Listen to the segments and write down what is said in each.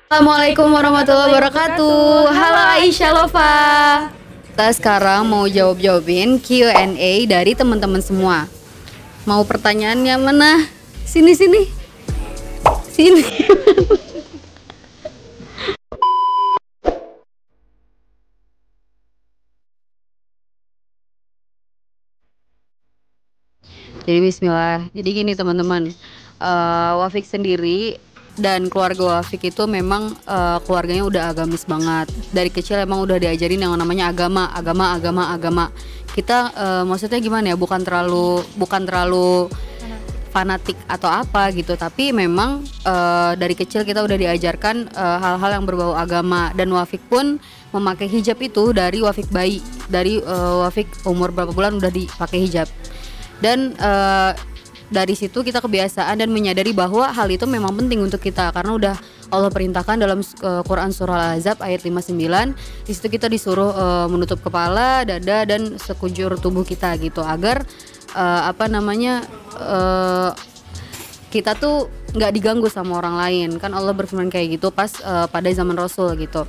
Assalamualaikum warahmatullahi wabarakatuh. Halo Aisyah Lova. Kita sekarang mau jawab-jawabin Q&A dari teman-teman semua. Mau pertanyaannya mana? Sini sini. Sini. Jadi bismillah. Jadi gini teman-teman. Wafik sendiri dan keluarga Wafik itu memang keluarganya udah agamis banget. Dari kecil emang udah diajarin yang namanya agama. Kita maksudnya gimana ya? Bukan terlalu fanatik atau apa gitu, tapi memang dari kecil kita udah diajarkan hal-hal yang berbau agama, dan Wafik pun memakai hijab itu dari Wafik bayi, dari Wafik umur berapa bulan udah dipakai hijab. Dan dari situ kita kebiasaan dan menyadari bahwa hal itu memang penting untuk kita, karena udah Allah perintahkan dalam Quran surah Al-Ahzab ayat 59. Di situ kita disuruh menutup kepala, dada, dan sekujur tubuh kita gitu, agar kita tuh nggak diganggu sama orang lain. Kan Allah berfirman kayak gitu pas pada zaman Rasul gitu.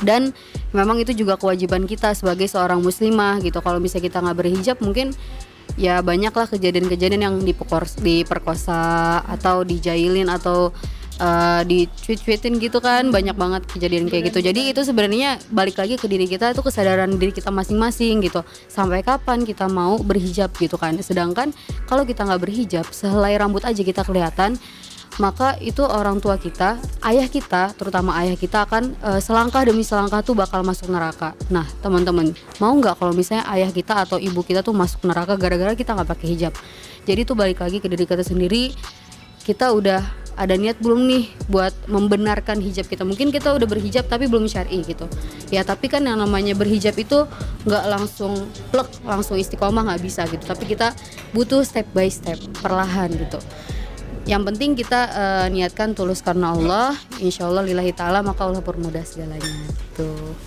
Dan memang itu juga kewajiban kita sebagai seorang muslimah gitu. Kalau misalnya kita nggak berhijab, mungkin ya banyaklah kejadian-kejadian yang diperkosa atau dijailin atau dicuit-cuitin gitu kan. Banyak banget kejadian kayak gitu. Jadi itu sebenarnya balik lagi ke diri kita, itu kesadaran diri kita masing-masing gitu, sampai kapan kita mau berhijab gitu kan. Sedangkan kalau kita nggak berhijab, sehelai rambut aja kita kelihatan, maka itu orang tua kita, ayah kita, terutama ayah kita akan selangkah demi selangkah tuh bakal masuk neraka. Nah teman-teman, mau nggak kalau misalnya ayah kita atau ibu kita tuh masuk neraka gara-gara kita nggak pakai hijab? Jadi tuh balik lagi ke diri kita sendiri. Kita udah ada niat belum nih buat membenarkan hijab kita? Mungkin kita udah berhijab tapi belum syar'i gitu ya, tapi kan yang namanya berhijab itu nggak langsung plek, langsung istiqomah, nggak bisa gitu, tapi kita butuh step by step, perlahan gitu. Yang penting kita niatkan tulus karena Allah, insya Allah lillahi ta'ala, maka Allah permudah segalanya tuh.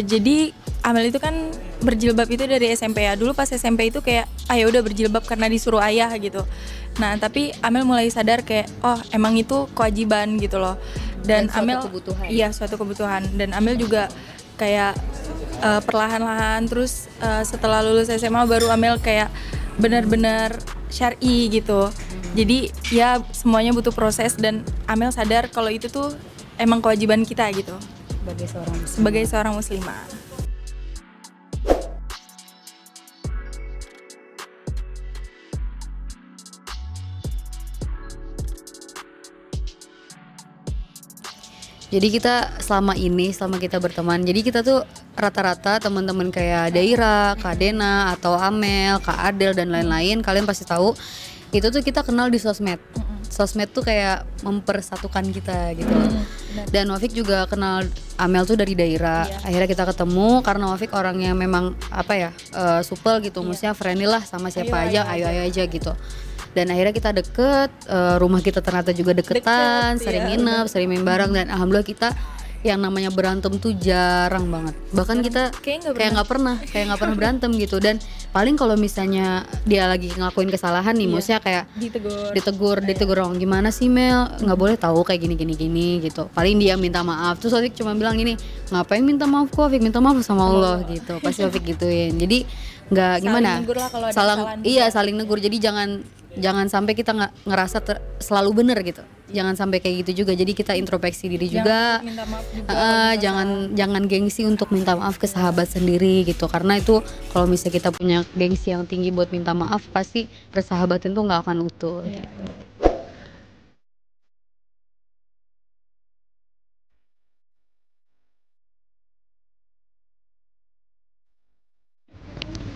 Jadi Amel itu kan berjilbab itu dari SMP ya. Dulu pas SMP itu kayak ya udah berjilbab karena disuruh ayah gitu. Nah tapi Amel mulai sadar kayak oh emang itu kewajiban gitu loh. Dan Amel kebutuhan. Iya, suatu kebutuhan. Dan Amel juga kayak perlahan-lahan terus setelah lulus SMA baru Amel kayak benar-benar syar'i gitu. Jadi ya semuanya butuh proses, dan Amel sadar kalau itu tuh emang kewajiban kita gitu sebagai seorang muslimah. Jadi kita selama kita berteman, jadi kita tuh rata-rata teman-teman kayak Daira, Kak Dena, atau Amel, Kak Adel, dan lain-lain, kalian pasti tahu itu tuh kita kenal di sosmed. Sosmed tuh kayak mempersatukan kita gitu. Dan Wafik juga kenal Amel tuh dari Daira. Akhirnya kita ketemu karena Wafik orangnya memang supel gitu, maksudnya friendly lah sama siapa ayo aja gitu. Dan akhirnya kita deket, rumah kita ternyata juga deketan, sering nginep, sering main bareng, dan alhamdulillah kita yang namanya berantem tuh jarang banget. Bahkan kita kayak nggak pernah berantem gitu. Dan paling kalau misalnya dia lagi ngelakuin kesalahan nih, maksudnya kayak ditegur dong, gimana sih Mel, nggak boleh tahu kayak gini gitu. Paling dia minta maaf, terus Wafik cuma bilang gini, ngapain minta maaf kok, Wafik minta maaf sama Allah gitu. Pasti Wafik gituin. Jadi nggak gimana, saling negur. Jadi jangan sampai kita ngerasa selalu bener gitu. Jangan sampai kayak gitu juga. Jadi kita introspeksi diri juga. Jangan gengsi untuk minta maaf ke sahabat sendiri gitu. Karena itu kalau misalnya kita punya gengsi yang tinggi buat minta maaf, pasti persahabatan tuh nggak akan utuh. Gitu.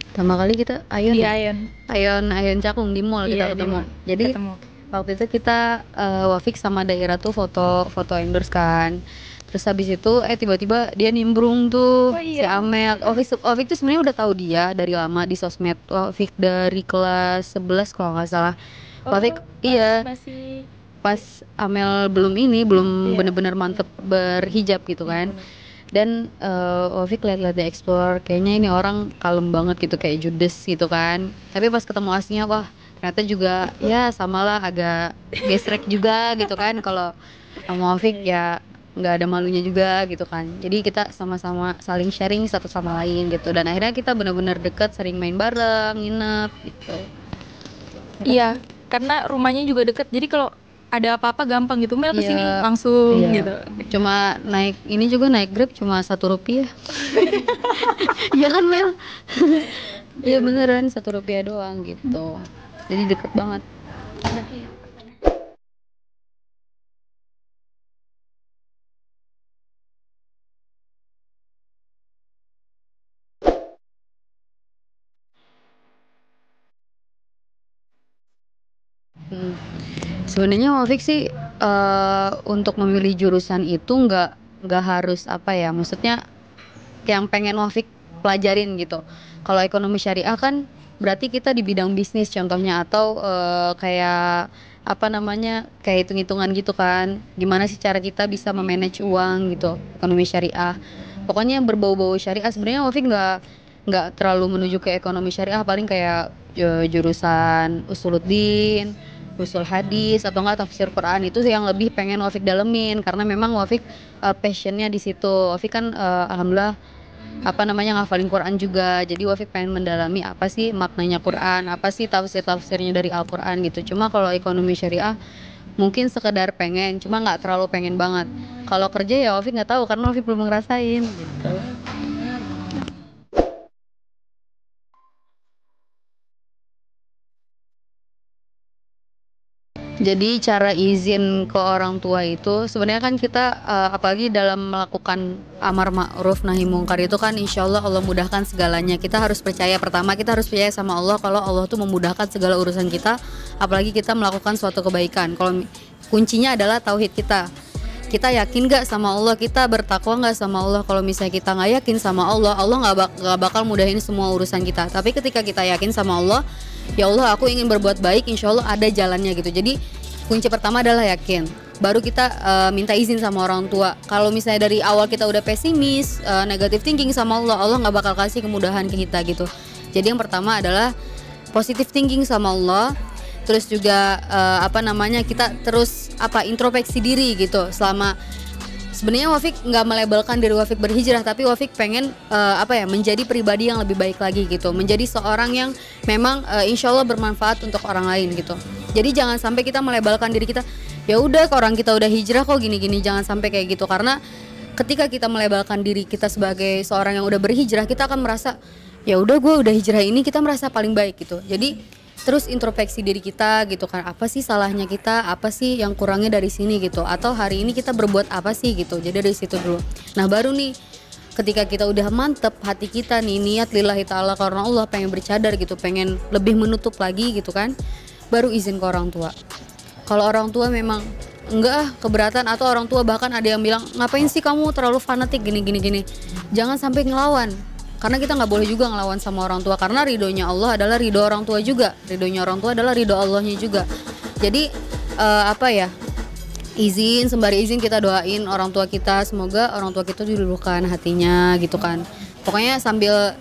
Pertama kali kita Ayon Cakung di mall kita ketemu. Jadi waktu itu kita Wafik sama Daira tuh foto endorse kan. Terus habis itu tiba-tiba dia nimbrung tuh si Amel. Wafik tuh sebenarnya udah tahu dia dari lama di sosmed. Wafik dari kelas 11 kalau nggak salah. Wafik pas Amel belum bener-bener mantep berhijab gitu kan. Dan Wafik lihat-lihat di explore, kayaknya ini orang kalem banget gitu, kayak judes gitu kan. Tapi pas ketemu aslinya, wah ternyata juga ya samalah, agak gesrek juga gitu kan. Kalau sama Wafik ya nggak ada malunya juga gitu kan. Jadi kita sama-sama saling sharing satu sama lain gitu, dan akhirnya kita benar-benar deket, sering main bareng, nginep gitu. Iya, karena rumahnya juga deket, jadi kalau ada apa-apa gampang gitu, Mel kesini Iya, langsung iya. gitu. Cuma naik ini juga naik Grab cuma Rp1. Iya kan Mel? Iya beneran Rp1 doang gitu. Jadi deket banget. Hmm. Sebenarnya Wafik sih untuk memilih jurusan itu nggak harus apa ya, maksudnya yang pengen Wafik pelajarin gitu. Kalau ekonomi syariah kan berarti kita di bidang bisnis contohnya, atau kayak apa namanya, kayak hitung-hitungan gitu kan. Gimana sih cara kita bisa memanage uang gitu, ekonomi syariah. Pokoknya yang berbau-bau syariah. Sebenarnya Wafik nggak terlalu menuju ke ekonomi syariah, paling kayak jurusan usuluddin, usul hadis, atau enggak tafsir Quran. Itu sih yang lebih pengen Wafik dalemin, karena memang Wafik passionnya di situ. Wafik kan alhamdulillah apa namanya ngafalin Quran juga, jadi Wafik pengen mendalami apa sih maknanya Quran, apa sih tafsirnya dari Al-Quran gitu. Cuma kalau ekonomi syariah mungkin sekedar pengen, cuma nggak terlalu pengen banget. Kalau kerja ya Wafik nggak tahu karena Wafik belum ngerasain gitu. Jadi cara izin ke orang tua itu sebenarnya kan kita apalagi dalam melakukan amar ma'ruf nahi mungkar itu kan insya Allah Allah mudahkan segalanya. Kita harus percaya, pertama kita harus percaya sama Allah kalau Allah tuh memudahkan segala urusan kita, apalagi kita melakukan suatu kebaikan. Kalau kuncinya adalah tauhid kita. Kita yakin gak sama Allah, kita bertakwa gak sama Allah. Kalau misalnya kita nggak yakin sama Allah, Allah nggak bakal mudahin semua urusan kita. Tapi ketika kita yakin sama Allah, ya Allah aku ingin berbuat baik, insya Allah ada jalannya gitu. Jadi kunci pertama adalah yakin, baru kita minta izin sama orang tua. Kalau misalnya dari awal kita udah pesimis, negative thinking sama Allah, Allah nggak bakal kasih kemudahan ke kita gitu. Jadi yang pertama adalah positive thinking sama Allah. Terus juga apa namanya, kita terus introspeksi diri gitu. Selama sebenarnya Wafik nggak melabelkan diri Wafik berhijrah, tapi Wafik pengen menjadi pribadi yang lebih baik lagi gitu, menjadi seorang yang memang insya Allah bermanfaat untuk orang lain gitu. Jadi jangan sampai kita melabelkan diri kita, ya udah orang kita udah hijrah kok gini-gini, jangan sampai kayak gitu. Karena ketika kita melabelkan diri kita sebagai seorang yang udah berhijrah, kita akan merasa ya udah gue udah hijrah ini, kita merasa paling baik gitu. Jadi terus introspeksi diri kita gitu kan, apa sih salahnya kita, apa sih yang kurangnya dari sini gitu, atau hari ini kita berbuat apa sih gitu. Jadi dari situ dulu. Nah baru nih ketika kita udah mantep hati kita nih, niat lillahi ta'ala karena Allah, pengen bercadar gitu, pengen lebih menutup lagi gitu kan, baru izin ke orang tua. Kalau orang tua memang enggak keberatan, atau orang tua bahkan ada yang bilang ngapain sih kamu terlalu fanatik gini, jangan sampai ngelawan. Karena kita nggak boleh juga ngelawan sama orang tua, karena ridhonya Allah adalah ridho orang tua juga, ridhonya orang tua adalah ridho Allahnya juga. Jadi izin, sembari izin kita doain orang tua kita, semoga orang tua kita diluluhkan hatinya gitu kan. Pokoknya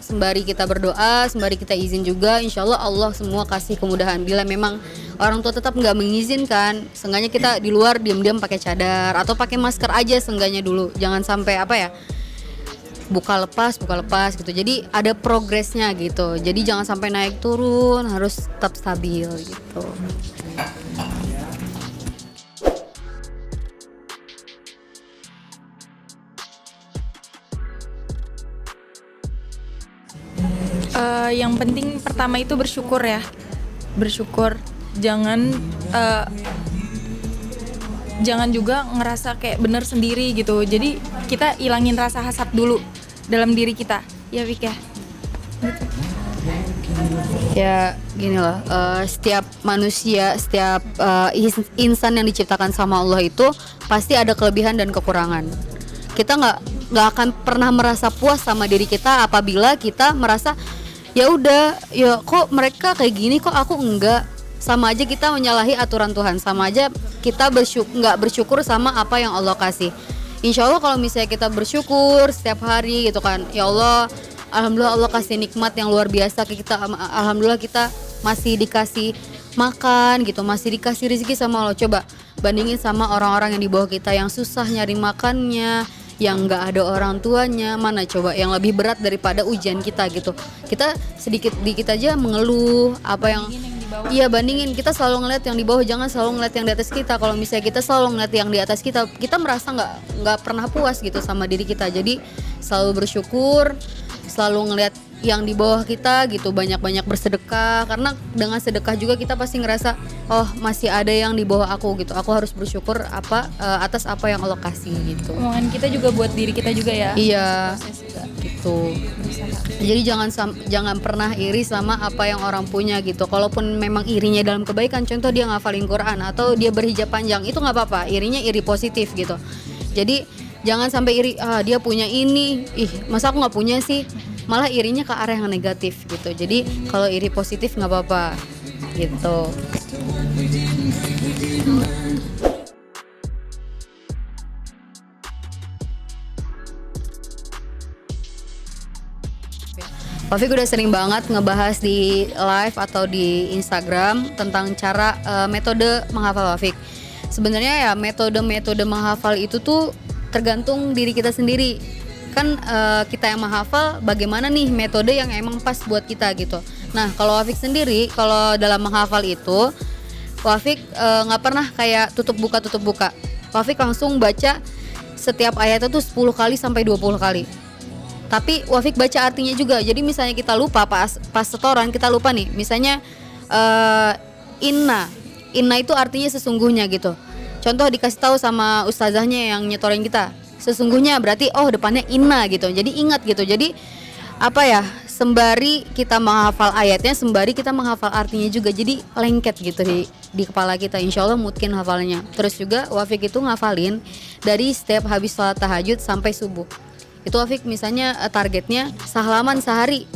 sembari kita berdoa, sembari kita izin juga, insya Allah Allah semua kasih kemudahan. Bila memang orang tua tetap nggak mengizinkan, seenggaknya kita di luar diam-diam pakai cadar atau pakai masker aja seenggaknya dulu. Jangan sampai buka lepas gitu. Jadi ada progresnya gitu. Jadi jangan sampai naik turun, harus tetap stabil gitu. Yang penting pertama itu bersyukur ya. Bersyukur, jangan juga ngerasa kayak bener sendiri gitu. Jadi kita ilangin rasa hasad dulu dalam diri kita, ya Vika. Ya gini loh, setiap manusia, setiap insan yang diciptakan sama Allah itu pasti ada kelebihan dan kekurangan. Kita nggak akan pernah merasa puas sama diri kita apabila kita merasa ya udah, ya kok mereka kayak gini kok aku enggak. Sama aja kita menyalahi aturan Tuhan, sama aja kita nggak bersyukur sama apa yang Allah kasih. Insya Allah kalau misalnya kita bersyukur setiap hari gitu kan, ya Allah, alhamdulillah Allah kasih nikmat yang luar biasa ke kita, alhamdulillah kita masih dikasih makan gitu, masih dikasih rezeki sama Allah. Coba bandingin sama orang-orang yang di bawah kita yang susah nyari makannya, yang nggak ada orang tuanya. Mana coba yang lebih berat daripada ujian kita gitu. Kita sedikit dikit aja mengeluh apa yang iya, bandingin. Kita selalu ngeliat yang di bawah, jangan selalu ngeliat yang di atas kita. Kalau misalnya kita selalu ngeliat yang di atas kita, kita merasa nggak pernah puas gitu sama diri kita. Jadi selalu bersyukur, selalu ngeliat yang di bawah kita gitu, banyak-banyak bersedekah, karena dengan sedekah juga kita pasti ngerasa oh masih ada yang di bawah aku gitu, aku harus bersyukur atas apa yang Allah kasih gitu. Omongan kita juga buat diri kita juga ya. Iya gitu. Jadi jangan pernah iri sama apa yang orang punya gitu. Kalaupun memang irinya dalam kebaikan, contoh dia ngafalin Quran atau dia berhijab panjang, itu nggak apa-apa, irinya iri positif gitu. Jadi jangan sampai iri, dia punya ini, masa aku nggak punya sih, malah irinya ke arah yang negatif gitu. Jadi kalau iri positif nggak apa-apa gitu. Wafik udah sering banget ngebahas di live atau di Instagram tentang cara metode menghafal Wafik. Sebenarnya ya metode menghafal itu tuh tergantung diri kita sendiri. Kan kita yang menghafal, bagaimana nih metode yang emang pas buat kita gitu. Nah kalau Wafik sendiri, kalau dalam menghafal itu Wafik nggak pernah kayak tutup buka. Wafik langsung baca setiap ayat itu 10 kali sampai 20 kali. Tapi Wafik baca artinya juga. Jadi misalnya kita lupa pas setoran, kita lupa nih, misalnya inna itu artinya sesungguhnya gitu. Contoh dikasih tahu sama ustazahnya yang nyetorin kita, sesungguhnya berarti oh depannya inna gitu. Jadi ingat gitu. Jadi apa ya, sembari kita menghafal ayatnya, sembari kita menghafal artinya juga. Jadi lengket gitu di kepala kita. Insya Allah mungkin hafalnya. Terus juga Wafik itu ngafalin dari setiap habis sholat tahajud sampai subuh. Itu Wafik misalnya targetnya sehalaman sehari,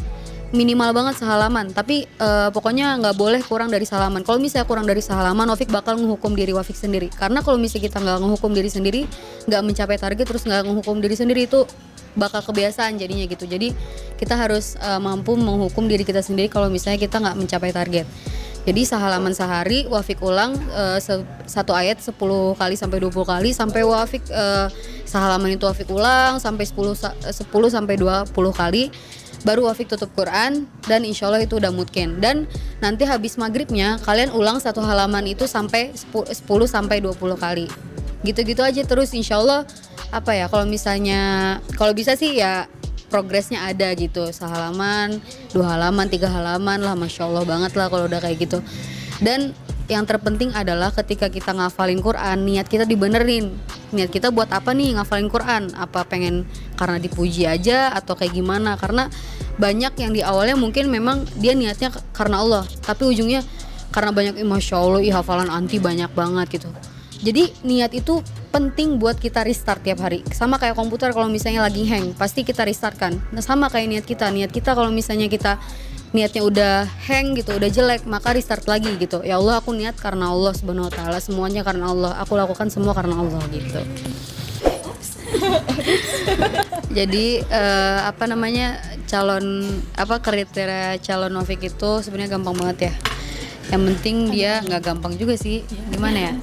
minimal banget sehalaman. Tapi pokoknya nggak boleh kurang dari sehalaman. Kalau misalnya kurang dari sehalaman, Wafik bakal menghukum diri Wafik sendiri. Karena kalau misalnya kita nggak menghukum diri sendiri, nggak mencapai target, terus nggak menghukum diri sendiri, itu bakal kebiasaan jadinya gitu. Jadi kita harus mampu menghukum diri kita sendiri kalau misalnya kita nggak mencapai target. Jadi sehalaman sehari Wafik ulang satu ayat 10 kali sampai 20 kali, sampai Wafik sehalaman itu Wafik ulang sampai 10 sampai 20 kali, baru Wafik tutup Quran, dan insya Allah itu udah mungkin. Dan nanti habis maghribnya kalian ulang satu halaman itu sampai 10 sampai 20 kali. Gitu-gitu aja terus, insya Allah apa ya, kalau misalnya kalau bisa sih ya progresnya ada gitu, sehalaman, 2 halaman, 3 halaman lah, masya Allah banget lah kalau udah kayak gitu. Dan yang terpenting adalah ketika kita ngafalin Quran, niat kita dibenerin. Niat kita buat apa nih ngafalin Quran? Apa pengen karena dipuji aja atau kayak gimana? Karena banyak yang di awalnya mungkin memang dia niatnya karena Allah, tapi ujungnya karena banyak masya Allah hafalan anti banyak banget gitu. Jadi niat itu penting buat kita restart tiap hari. Sama kayak komputer kalau misalnya lagi hang, pasti kita restart kan. Nah sama kayak niat kita kalau misalnya kita niatnya udah hang gitu, udah jelek, maka restart lagi gitu. Ya Allah, aku niat karena Allah Subhanahu wa taala, semuanya karena Allah. Aku lakukan semua karena Allah gitu. Jadi kriteria calon Wafik itu sebenarnya gampang banget ya. Yang penting dia nggak gampang juga sih. Gimana ya?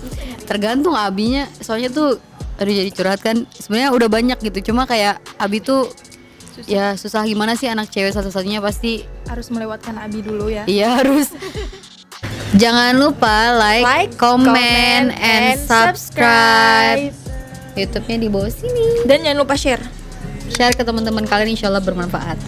Tergantung abinya. Soalnya tuh jadi curhat kan. Sebenarnya udah banyak gitu. Cuma kayak abi tuh susah. Ya susah gimana sih, anak cewek satu-satunya pasti harus melewatkan abi dulu ya. Iya harus. Jangan lupa like, comment, and subscribe. YouTube-nya di bawah sini. Dan jangan lupa share ke teman-teman kalian, insya Allah bermanfaat.